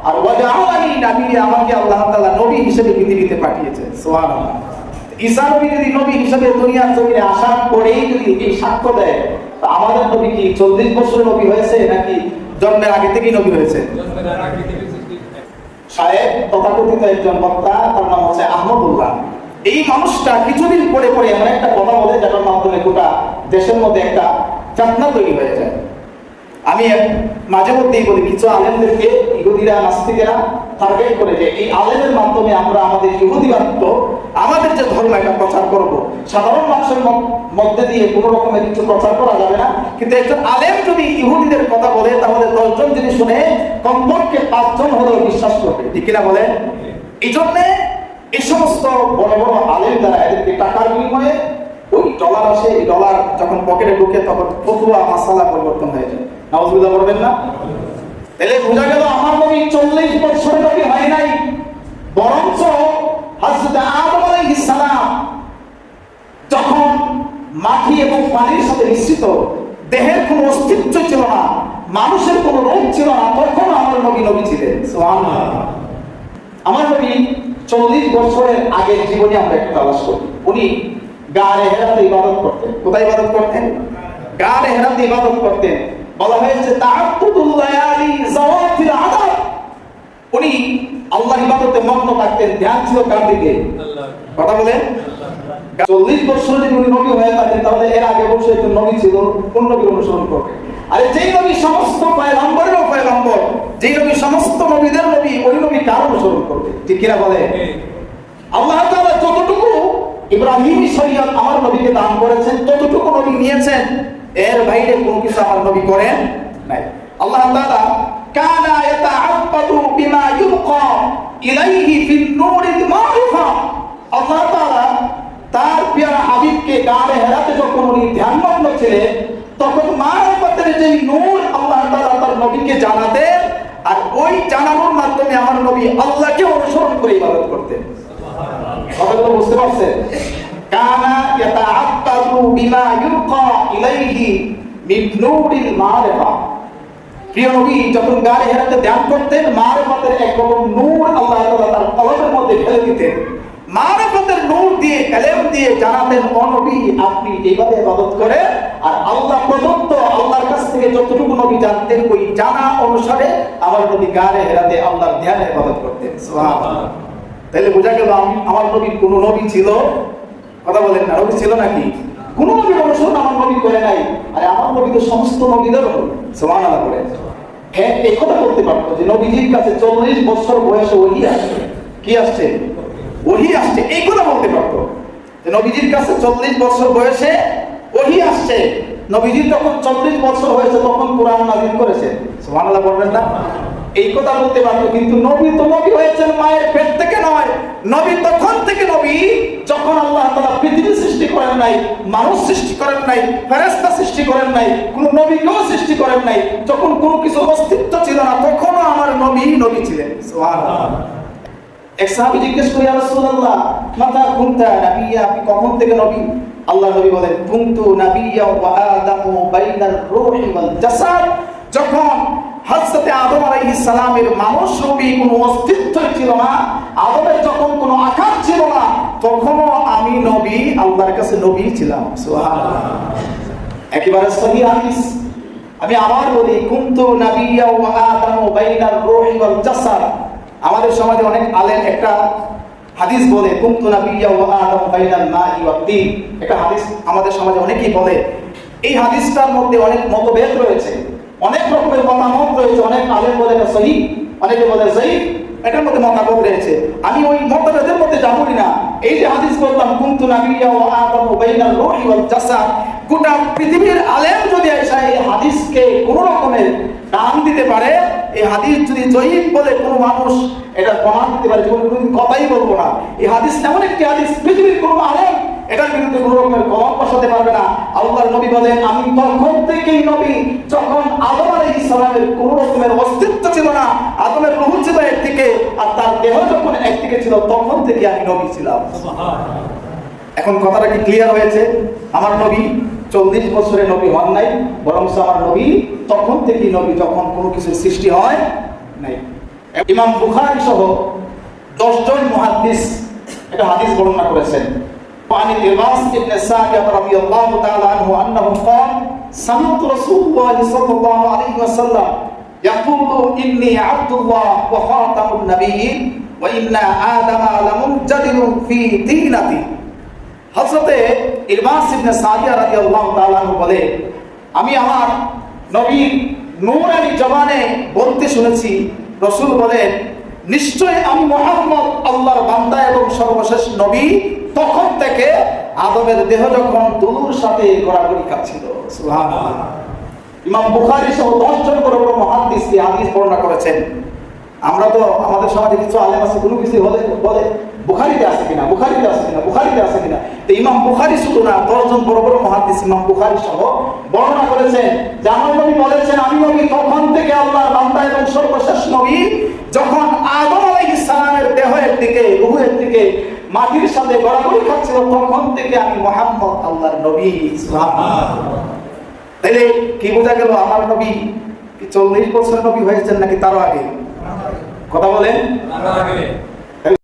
আর ওয়াজআলানি নাবিয়্যা, আমাকে আল্লাহ তাআলা নবী হিসেবে পৃথিবীতে পাঠিয়েছে। সুবহানাল্লাহ। ঈসা নবী যদি নবী হিসেবে দুনিয়ার জমিনে আসার পরেই যদি এই সাক্ষ্য দেয়, তো আমাদের নবী কি 40 বছরের নবী হয়েছে নাকি জন্মের আগে থেকেই নবী হয়েছে? জন্মের আগে থেকে। সাহেব তথাকথিত একজন বক্তা, তার নাম হচ্ছে আহমদুল্লাহ। এই মানুষটা কিছুদিন পরে পরে এমন একটা কথা বলে যার মাধ্যমে গোটা দেশের মধ্যে একটা ফিতনা তৈরি হয়ে যায়। আমি মাঝে মধ্যেই বলি, কিছু আলেমদেরকে ইহুদিরা নাস্তিকেরা টার্গেট করে যে এই আলেমের মাধ্যমে আমরা আমাদের ইহুদিবাদ, আমাদের যে ধর্ম, এটা প্রচার করব। সাধারণ মানুষের মধ্যে দিয়ে কোনো রকমের কিছু প্রচার করা যাবে না, কিন্তু একজন আলেম যদি ইহুদিদের কথা বলে তাহলে 10 জন যদি শুনে কমপক্ষে 5 জন হলেও বিশ্বাস করবে, ঠিক কিনা বলেন? এই জন্যে এই সমস্ত বড় বড় আলেম দ্বারা এদেরকে টাকার বিনিময়ে ওই ডলার আসে, এই ডলার যখন পকেটে ঢুকে তখন ফতোয়া মাসালা পরিবর্তন হয়ে যায়। নাউজুবিল্লাহ বলবেন না? তাহলে বোঝা গেল আমার নবী 40 বছরের নবী হয় নাই, বরঞ্চ হযরত আদম আলাইহিস সালাম যখন মাটি এবং পানির সাথে মিশ্রিত, দেহের কোনো অস্তিত্ব ছিল না, মানুষের কোনো রূপ ছিল না, তখন আমার নবী নবী ছিলেন। সুবহানাল্লাহ। আমার নবী 40 বছরের আগের জীবনে আমরা একটু তালাশ করি। উনি গারে হেরাতে ইবাদত করতেন। কোথায় ইবাদত করতেন? গারে হেরাতে ইবাদত করতেন। বলা হয়েছে তাআব্বুদুল লায়ালি যাওয়াতিল আদাব। উনি আল্লাহর ইবাদতে মগ্ন থাকতেন। ধ্যান ছিল কার দিকে? আল্লাহ। কথা বলেন। 40 বছর যদি উনি নবী হয়ে থাকেন, তাহলে এর আগে বছর একজন নবী ছিল, কোন নবীর অনুসরণ করবে? আরে যেই নবী সমস্ত পয়গম্বরেরও পয়গম্বর, যেই নবী সমস্ত নবীদের নবী, ওই নবী কার অনুসরণ করবে? ঠিক কিনা বলে? আল্লাহ তাআলা যতটুকু ইব্রাহিমী শরীয়ত আমার নবীকে দান করেছেন, ততটুকু নবী নিয়েছেন, এর বাইরে কোনো কিছু আমার নবী করেন নাই। আল্লাহ তাআলা কানা ইয়াতাআব্বাদু বিমা ইউকা ইলাইহি ফিন নূরিল মারিফা। আল্লাহ তাআলা তার প্রিয় হাবিবকে গারে হেরাতে যখন উনি ধ্যানমগ্ন ছিলেন, তখন মারিফাতের যে নূর আল্লাহ তাআলা তার নবীকে জানাতেন, আর ওই জানানোর মাধ্যমে আমার নবী আল্লাহকে অনুসরণ করে ইবাদত করতেন। কথাগুলো বুঝতে পারছেন? কানা ইয়াতাআব্বাদু বিমা ইউকা ইলাইহি মিন নূরিল মারিফা। প্রিয় নবী যখন গারে হেরাতে ধ্যান করতেন, মারিফাতের এক রকম নূর আল্লাহ তাআলা তার কলবের মধ্যে ঢেলে দিতেন। মারিফাতের নূর দিয়ে, ইলম দিয়ে জানাতেন, ও নবী আপনি এইভাবে ইবাদত করেন, আর আল্লাহ প্রদত্ত আল্লাহর কাছ থেকে যতটুকু নবী জানতেন, ওই জানা অনুসারে আমার নবী গারে হেরাতে আল্লাহর ধ্যানে ইবাদত করতেন। সুবহানাল্লাহ। তাহলে বোঝা গেল আমার নবীর কোন নবী ছিল? কথা বলেন না, নবী ছিল নাকি? কোন নবীর অনুসরণ আমার নবী করে নাই। আরে আমার নবী তো সমস্ত নবীদের নবী। সুবহানাল্লাহ বলেন। হ্যাঁ, এই কথা বলতে পারতো যে নবীজির কাছে 40 বছর বয়সে ওহী আসছে। কি আসছে? ওহী আসছে। এই কথা বলতে পারতো যে নবীজির কাছে 40 বছর বয়সে ওহী আসছে। নবীজির যখন 40 বছর হয়েছে তখন কোরআন নাযিল করেছে। সুবহানাল্লাহ বলবেন না? এই কথা বলতে পারতো, কিন্তু নবী তো নবী হয়েছেন মায়ের পেট থেকে নয়। নবী তখন থেকে নবী যখন আল্লাহ তাআলা পৃথিবী সৃষ্টি করেন নাই, মানুষ সৃষ্টি করেন নাই, ফেরেশতা সৃষ্টি করেন নাই, কোন নবীকেও সৃষ্টি করেন নাই, যখন কোনো কিছু অস্তিত্ব ছিল না, তখনও আমার নবী নবী ছিলেন। সুবহানাল্লাহ। এক সাহাবী জিজ্ঞেস করে, ইয়া রাসূলুল্লাহ মাতা কুনতা নাবিয়্যা, আপনি কখন থেকে নবী? আল্লাহ নবী বলেন, কুনতু নাবিয়্যা ওয়া আদামু বাইনার রূহি ওয়াল জাসাদ। যখন হযরত আদম আলাইহিস সালামের মানুষ রূপী কোনো অস্তিত্ব ছিল না, আদমের যখন কোনো আকার ছিল না, তখনও আমি নবী, আল্লাহর কাছে নবী ছিলাম। সুবহানাল্লাহ। একেবারে সহিহ হাদিস। আমি আবার বলি, কুনতু নাবিয়্যা ওয়া আদামু বাইনার রূহি ওয়াল জাসাদ। আমাদের সমাজে অনেক আলেম একটা হাদিস বলে, কুনতু নাবিয়্যা ওয়া আদামু বাইনাল মাই ওয়াত তিন। একটা হাদিস আমাদের সমাজে অনেকেই বলে। এই হাদিসটার মধ্যে অনেক মতভেদ রয়েছে, অনেক রকমের মতামত রয়েছে। অনেক আলেম বলে এটা সহিহ, অনেকে বলে যায়ীফ। এটার মধ্যে মতভেদ রয়েছে। আমি ওই মতভেদের মধ্যে যাবই না। এই যে হাদিস বললাম, কুনতু নাবিয়্যা ওয়া আদামু বাইনার রূহি ওয়াল জাসাদ, গোটা পৃথিবীর আলেম যদি এসে এই হাদিসকে কোনো রকমের দাম দিতে পারে, এই হাদিস যদি যায়ীফ বলে কোনো মানুষ এটা প্রমাণ দিতে পারে, কোনোদিন কথাই বলবো না। এই হাদিস এমন একটি হাদিস, পৃথিবীর কোনো আলেম এটার বিরুদ্ধে কোনো রকমের কলম বসাতে পারবে না। আল্লাহর নবী বলেন, আমি তখন থেকেই নবী যখন আদম আলাইহিস সালামের কোনো রকমের অস্তিত্ব ছিল না, আদমের রূহ ছিল একদিকে আর তার দেহ যখন একদিকে ছিল, তখন থেকে আমি নবী ছিলাম। এখন কথাটা কি ক্লিয়ার হয়েছে? আমার নবী 40 বছরে নবী হন নাই, বরং আমার নবী তখন থেকেই নবী যখন কোনো কিছু সৃষ্টি হয় নাই। ইমাম বুখারী সহ 10 জন মুহাদ্দিস এটা হাদিস বর্ণনা করেছেন। وعن الإرباص بن سارية رضي الله تعالى عنه أنه قال سمعت رسول الله صلى الله عليه وسلم يقول إني عبد الله وخاتم النبيين وإن آدم لمنجدل في طينتي। হযরতে ইরবাস ইবনে সারিয়া রাদিয়াল্লাহু তাআলা আনহু বলে, আমি আমার নবীর নূরানি জবানে বলতে শুনেছি, রাসূল বলেন, নিশ্চয় আমি মুহাম্মদ আল্লাহর বান্দা এবং সর্বশেষ নবী তখন থেকে আদমের দেহ যখন দুলুর সাথে গড়াগড়ি খাচ্ছিল। সুবহানাল্লাহ। ইমাম বুখারী সহ 10 জন বড় বড় মুহাদ্দিস এই হাদিস বর্ণনা করেছেন। আমরা তো আমাদের সমাজে কিছু আলেম আছে, কোনো কিছু হলে বলে বুখারীতে আছে কিনা, বুখারীতে আছে কিনা, বুখারীতে আছে কিনা। তো ইমাম বুখারী শুধু না, 10 জন বড় বড় মুহাদ্দিস ইমাম বুখারী সহ বর্ণনা করেছেন যে আমার নবী বলেছেন, আমি নবী তখন থেকে আল্লাহর বান্দা এবং সর্বশেষ নবী যখন আদম আলাইহিস সালামের দেহের দিকে, রূহের দিকে মাটির সাথে গড়াগড়ি খাচ্ছিল তখন থেকে আমি মুহাম্মদ আল্লাহর নবী। সুবহানাল্লাহ। তাইলে কি বোঝা গেল, আমার নবী কি 40 বছর নবী হয়েছেন নাকি তারও আগে? কথা বলেন।